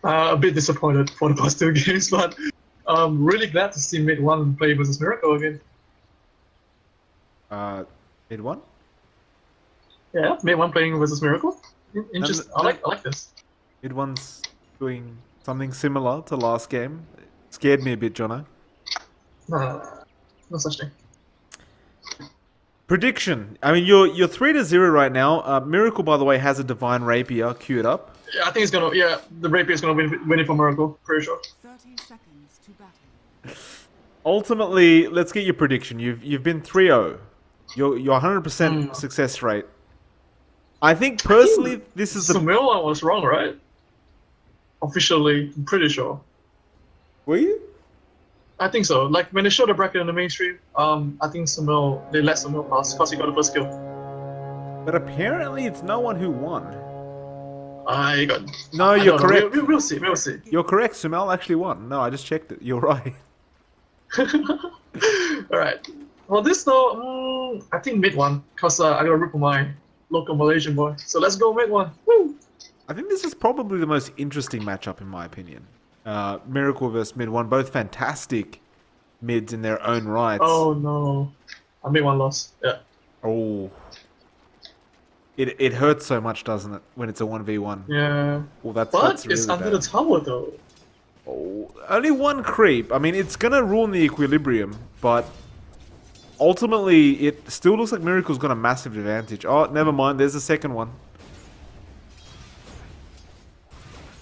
A bit disappointed for the past two games, but really glad to see MidOne play versus Miracle again. MidOne? Yeah, MidOne playing versus Miracle. Interesting. I like this. MidOne's doing something similar to last game. It scared me a bit, Jono. No such thing. Prediction. I mean, you're 3-0 right now. Miracle, by the way, has a Divine Rapier queued up. Yeah, I think it's gonna. Yeah, the Rapier's gonna win it for Miracle. Pretty sure. 30 seconds to battle. Ultimately, let's get your prediction. You've been 3-0. You're 100% success rate. I think personally, this is the. SumaiL was wrong, right? Officially, I'm pretty sure. Were you? I think so. Like when they showed the bracket in the mainstream, I think SumaiL, they let SumaiL pass because he got the first kill. But apparently, it's no one who won. I got. No, you're correct. We'll see. We'll see. You're correct. SumaiL actually won. No, I just checked it. You're right. All right. Well, this though, I think MidOne, cause I got a root for my local Malaysian boy. So let's go MidOne. Woo! I think this is probably the most interesting matchup in my opinion. Miracle versus MidOne, both fantastic mids in their own rights. Oh no, I MidOne lost. Yeah. Oh. It hurts so much, doesn't it, when it's a 1v1? Yeah. Well, that's But really it's under bad. the tower though. Oh, only one creep. I mean, it's gonna ruin the equilibrium, but ultimately, it still looks like Miracle's got a massive advantage. Oh, never mind. There's a second one.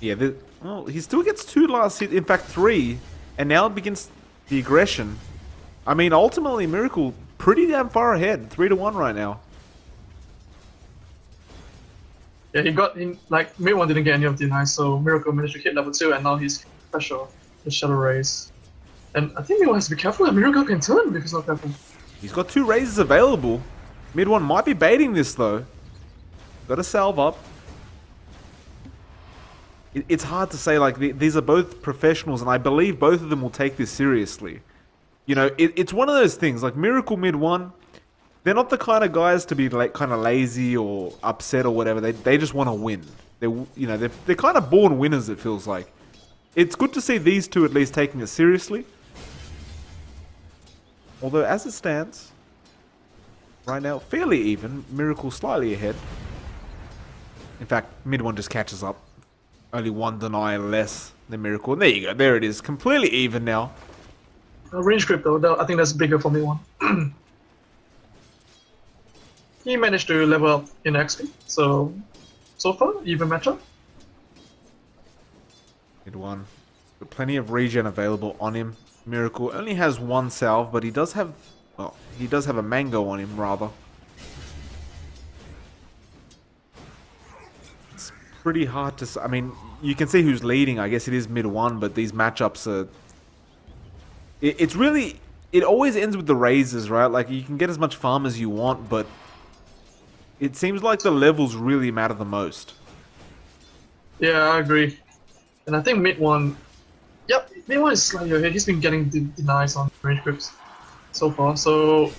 Yeah, well, he still gets 2 last hit. In fact, 3. And now it begins the aggression. I mean, ultimately, Miracle pretty damn far ahead. 3-1 right now. Yeah, he got in. Like MidOne didn't get any of the denies, so Miracle managed to hit level 2, and now he's special. The Shadow Rays. And I think MidOne has to be careful that Miracle can turn if he's not careful. He's got 2 raises available. MidOne might be baiting this, though. Got to salve up. It's hard to say, like, these are both professionals, and I believe both of them will take this seriously. You know, it's one of those things, like Miracle MidOne, they're not the kind of guys to be, like, kind of lazy or upset or whatever. They just want to win. They're kind of born winners, it feels like. It's good to see these two at least taking it seriously. Although, as it stands, right now, fairly even. Miracle slightly ahead. In fact, MidOne just catches up. Only 1 deny less than Miracle. And there you go. There it is. Completely even now. Range grip though, I think that's bigger for MidOne. He managed to level up in XP, so far, even matchup. MidOne. Got plenty of regen available on him. Miracle only has 1 salve, but he does have... Well, he does have a mango on him, rather. It's pretty hard to... I mean, you can see who's leading. I guess it is MidOne, but these matchups are... It's really... It always ends with the raises, right? Like, you can get as much farm as you want, but... It seems like the levels really matter the most. Yeah, I agree. And I think MidOne... Yep, MidOne is slightly ahead. He's been getting denies on range grips so far, so...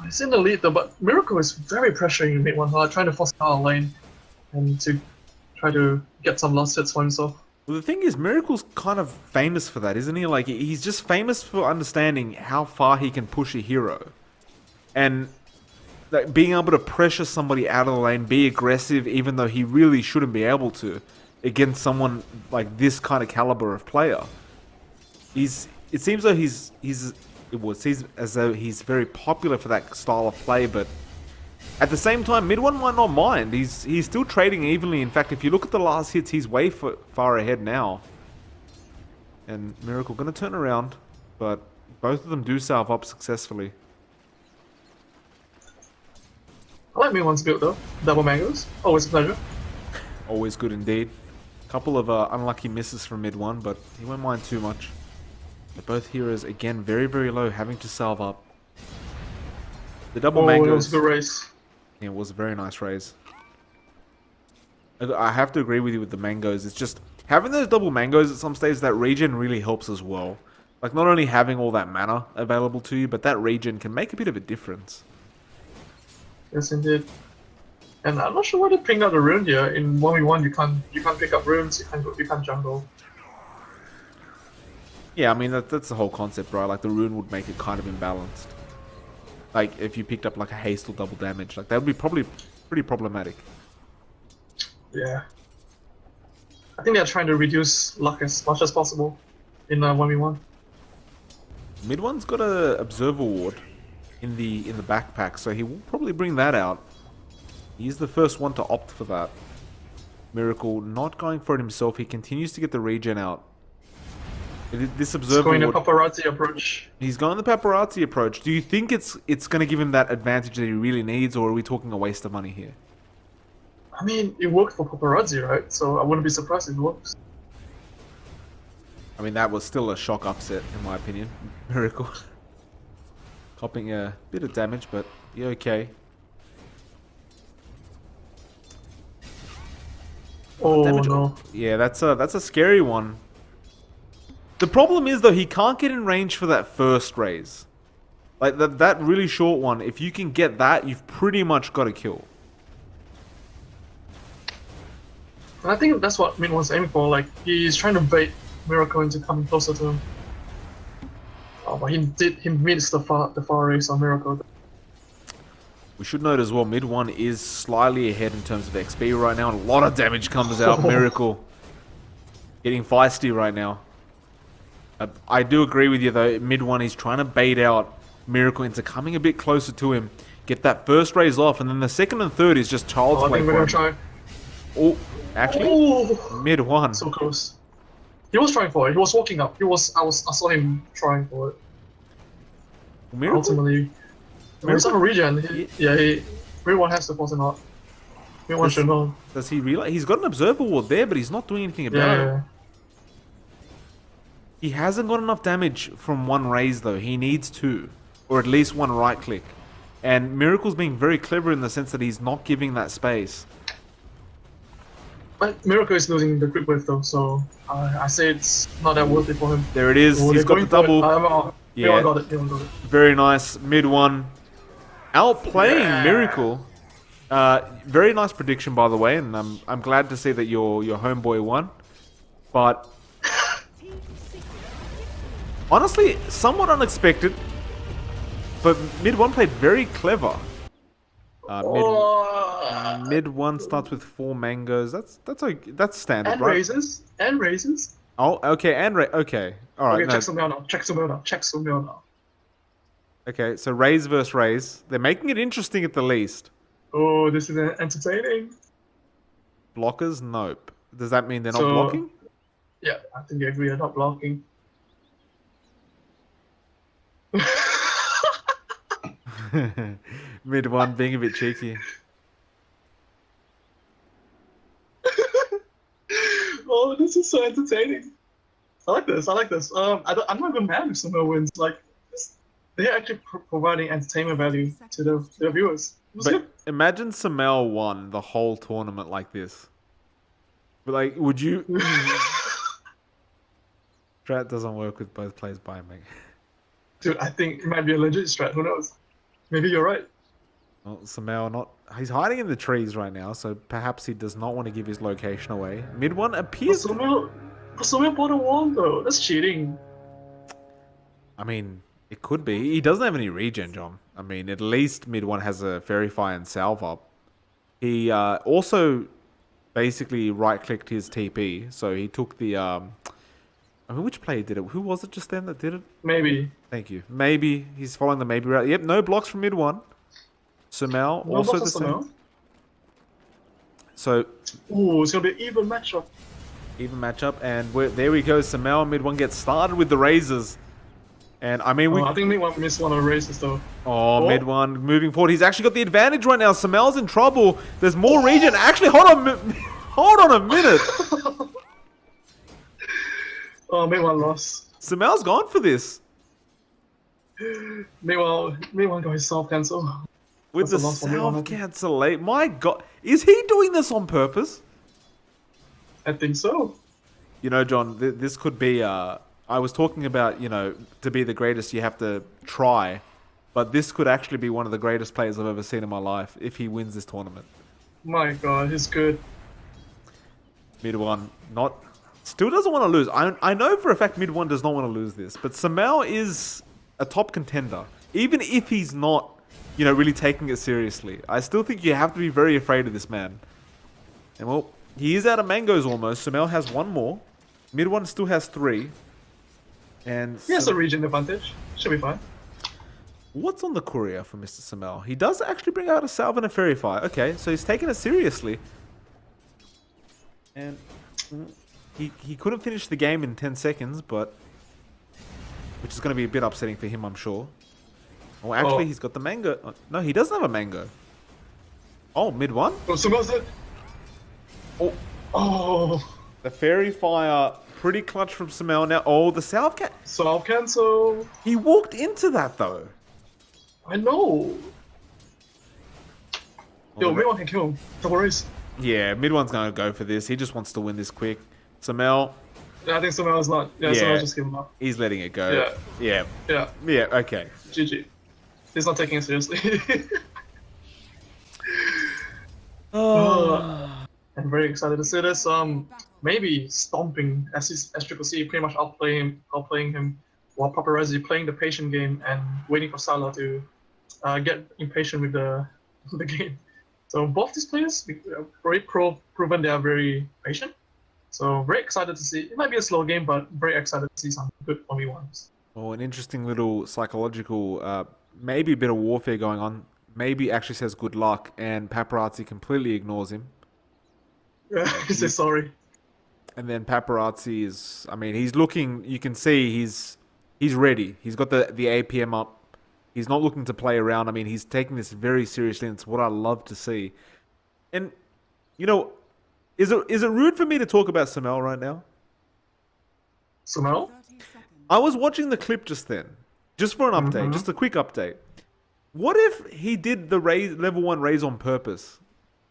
He's in the lead though, but Miracle is very pressuring MidOne, trying to force out a lane and to try to get some last hits for himself. Well, the thing is, Miracle's kind of famous for that, isn't he? Like, he's just famous for understanding how far he can push a hero. And like, being able to pressure somebody out of the lane, be aggressive, even though he really shouldn't be able to, against someone like this kind of caliber of player. It seems though it seems as though he's very popular for that style of play, but at the same time, MidOne might not mind. He's still trading evenly. In fact, if you look at the last hits, he's way far ahead now. And Miracle going to turn around, but both of them do salve up successfully. I like MidOne's build though. Double mangoes, always a pleasure. Always good indeed. Couple of unlucky misses from MidOne, but he won't mind too much. But both heroes, again, very, very low, having to salve up. The double mangoes... it was a good race. Yeah, it was a very nice raise. I have to agree with you with the mangoes. It's just, having those double mangoes at some stage, that regen really helps as well. Like, not only having all that mana available to you, but that regen can make a bit of a difference. Yes, indeed. And I'm not sure why they ping out the rune here. In 1v1 you can't pick up runes, you can't jungle. Yeah, I mean that's the whole concept, right? Like the rune would make it kind of imbalanced. Like if you picked up like a haste or double damage, like that would be probably pretty problematic. Yeah. I think they're trying to reduce luck as much as possible in 1v1. MidOne's got a observer ward in the backpack, so he will probably bring that out. He's the first one to opt for that. Miracle not going for it himself. He continues to get the regen out. This observer He's going the ward, paparazzi approach. he's going the paparazzi approach. Do you think it's going to give him that advantage that he really needs, or are we talking a waste of money here? I mean, it worked for paparazzi, right? So I wouldn't be surprised if it works. I mean, that was still a shock upset, in my opinion. Miracle. Copping a bit of damage, but you're okay. Oh Damage. no. Yeah, that's a scary one. The problem is, though, he can't get in range for that first raise. Like, that really short one, if you can get that, you've pretty much got a kill. And I think that's what Min was aiming for. Like, he's trying to bait Miracle into coming closer to him. Oh, but he missed the far race on Miracle. We should note as well, MidOne is slightly ahead in terms of XP right now. A lot of damage comes out. Miracle getting feisty right now. I do agree with you, though. MidOne is trying to bait out Miracle into coming a bit closer to him. Get that first raise off, and then the second and third is just child's play I think we're for gonna him. try. Oh, actually, MidOne. So close. He was trying for it. He was walking up. I saw him trying for it. Miracle? Ultimately, he's on a regen. Everyone has to force him out. Everyone should know. Does he realize he's got an observer ward there, but he's not doing anything about it? Yeah. He hasn't got enough damage from one raise, though. He needs two, or at least one right click. And Miracle's being very clever in the sense that he's not giving that space. But Miracle is losing the grip wave though, so I say it's not that worth it for him. There it is. Oh, He's got the double. Yeah, everyone got it. Everyone got it. Very nice. MidOne outplaying Miracle. Very nice prediction, by the way, and I'm glad to see that your homeboy won. But honestly, somewhat unexpected. But MidOne played very clever. MidOne starts with 4 mangoes. That's standard, And right? raises. Oh, okay, okay. All right. Okay, No. check SumaiL now. Okay, so raise versus raise. They're making it interesting at the least. Oh, this is entertaining. Blockers? Nope. Does that mean they're not So- blocking? Yeah, I think I agree. They're not blocking. MidOne being a bit cheeky. Oh, this is so entertaining. I like this. I'm not even mad if SumaiL wins. Like, they're actually providing entertainment value to the viewers. It was But good. imagine SumaiL won the whole tournament like this. But like, would you? Strat doesn't work with both players by me. Dude, I think it might be a legit strat. Who knows? Maybe you're right. Well, SumaiL not. He's hiding in the trees right now, so perhaps he does not want to give his location away. MidOne appears. SumaiL bought a wall though. That's cheating. I mean, it could be. He doesn't have any regen, John. I mean, at least MidOne has a Fairy Fire and Salve up. He also basically right-clicked his TP, so he took the... I mean, which player did it? Who was it just then that did it? Maybe. Thank you. Maybe. He's following the maybe route. Yep, no blocks from MidOne. SumaiL, No also the blocks on same. SumaiL. So, Ooh, it's gonna be an even matchup. even matchup. And there we go. SumaiL and MidOne get started with the raises. And I mean, I think MidOne missed one of the races though. Oh, MidOne moving forward. He's actually got the advantage right now. SumaiL's in trouble. There's more regen. Actually, hold on a minute. Oh, MidOne lost. SumaiL's gone for this. MidOne got his self cancel. With That's the a loss for MidOne, I think. self-cancellate. My God. Is he doing this on purpose? I think so. You know, John, this could be... I was talking about, you know, to be the greatest, you have to try. But this could actually be one of the greatest players I've ever seen in my life if he wins this tournament. My god, he's good. MidOne still doesn't want to lose. I know for a fact MidOne does not want to lose this, but SumaiL is a top contender, even if he's not, you know, really taking it seriously. I still think you have to be very afraid of this man. And well, he is out of mangoes almost. SumaiL has one more. MidOne still has 3. And He has a region advantage. Should be fine. what's on the courier for Mr. SumaiL? He does actually bring out a Salve and a Fairy Fire. Okay, so he's taking it seriously. And he couldn't finish the game in 10 seconds, but which is going to be a bit upsetting for him, I'm sure. Oh, actually, he's got the mango. Oh, no, he doesn't have a mango. Oh, MidOne? Oh, SumaiL's it. Oh, Oh, the Fairy Fire, pretty clutch from SumaiL now. Oh, the Salve Cat. so I'll cancel. He walked into that, though. I know. Yo, MidOne can kill him. Double race. Yeah, MidOne's going to go for this. He just wants to win this quick. SumaiL, Yeah, I think SumaiL's not. Yeah, Yeah. SumaiL's just giving up. he's letting it go. Yeah. Yeah. Yeah, Yeah, okay. GG. He's not taking it seriously. I'm very excited to see this. Maybe stomping SCCC pretty much outplaying him, while Paparazzi playing the patient game and waiting for Salah to get impatient with the game. So both these players very proven they are very patient. So very excited to see. It might be a slow game, but very excited to see some good 1v1s. Oh, an interesting little psychological, maybe a bit of warfare going on. Maybe actually says good luck, and Paparazzi completely ignores him. He says sorry. And then Paparazzi is, I mean, he's looking, you can see he's ready. He's got the APM up. He's not looking to play around. I mean, he's taking this very seriously, and it's what I love to see. And, you know, is it rude for me to talk about SumaiL right now? SumaiL? 30 seconds. I was watching the clip just then, just for an update, just a quick update. What if he did the level 1 raise on purpose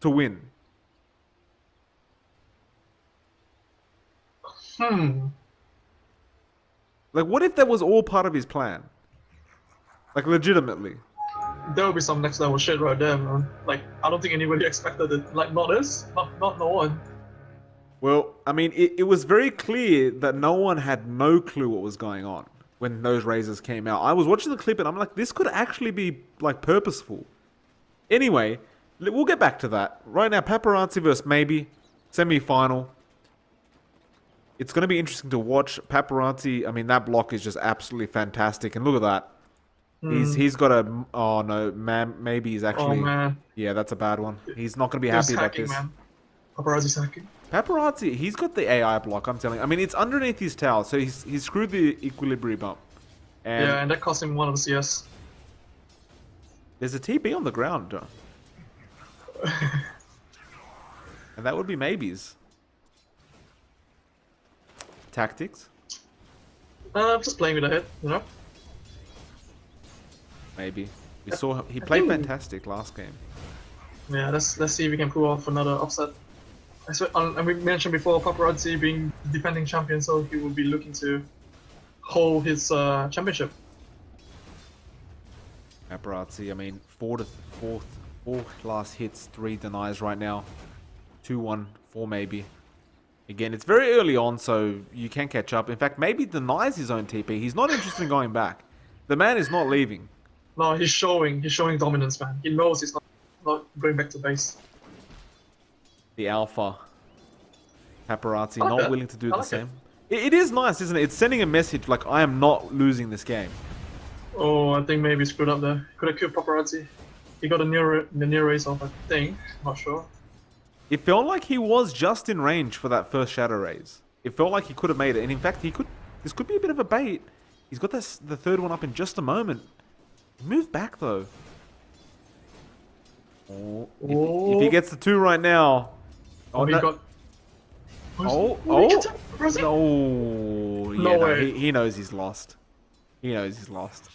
to win? Like, what if that was all part of his plan? Like, legitimately. There will be some next level shit right there, man. Like, I don't think anybody expected it. Like, not us, not no one. Well, I mean, it was very clear that no one had no clue what was going on when those raises came out. I was watching the clip and I'm like, this could actually be, like, purposeful. Anyway, we'll get back to that. Right now, Paparazzi versus Maybe, semi-final. It's going to be interesting to watch. Paparazzi, I mean, that block is just absolutely fantastic. And look at that. He's got a... Oh, no, Maybe he's actually... Oh, man. Yeah, that's a bad one. He's not going to be He's happy about hacking, this. man. Paparazzi's hacking. Paparazzi, he's got the AI block, I'm telling you. I mean, it's underneath his tower, so he's screwed the equilibrium up. And Yeah, and that cost him one of the CS. there's a TP on the ground. And that would be Maybe's. Tactics? Just playing with the head, you know? Maybe. We saw he played fantastic last game. Yeah, let's see if we can pull off another upset. And we mentioned before Paparazzi being defending champion, so he will be looking to hold his championship. Paparazzi, I mean, four last hits, 3 denies right now. 2-1, 4 Maybe. Again, it's very early on, so you can catch up. In fact, Maybe denies his own TP. He's not interested in going back. The man is not leaving. No, he's showing dominance, man. He knows he's not going back to base. The alpha. Paparazzi I like not that. willing to do I the like same. It is nice, isn't it? It's sending a message like, I am not losing this game. Oh, I think maybe screwed up there. Could have killed Paparazzi. He got the near race off, I think. Not sure. It felt like he was just in range for that first Shadow Raise. It felt like he could have made it. And in fact, this could be a bit of a bait. He's got the third one up in just a moment. Move back, though. Oh, if he gets the 2 right now... Oh, he no. got... Oh, Paparazzi? no. No Yeah, way. he knows he's lost. He knows he's lost.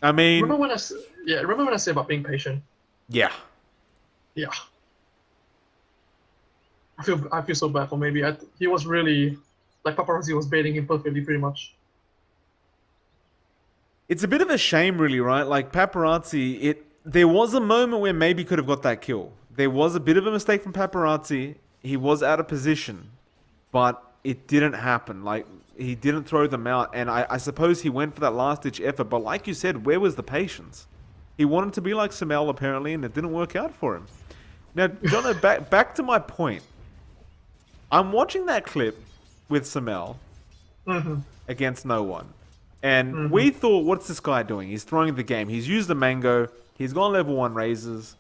I mean... Remember when I said about being patient? Yeah. Yeah. I feel so bad for Maybe. He was really... Like, Paparazzi was baiting him perfectly, pretty much. It's a bit of a shame, really, right? Like, Paparazzi, there was a moment where maybe could have got that kill. There was a bit of a mistake from Paparazzi. He was out of position, but it didn't happen. Like, he didn't throw them out, and I suppose he went for that last-ditch effort, but like you said, where was the patience? He wanted to be like SumaiL, apparently, and it didn't work out for him. Now, Jono, back to my point. I'm watching that clip with SumaiL against no one. And we thought, what's this guy doing? He's throwing the game. He's used the mango. He's gone level 1 raises.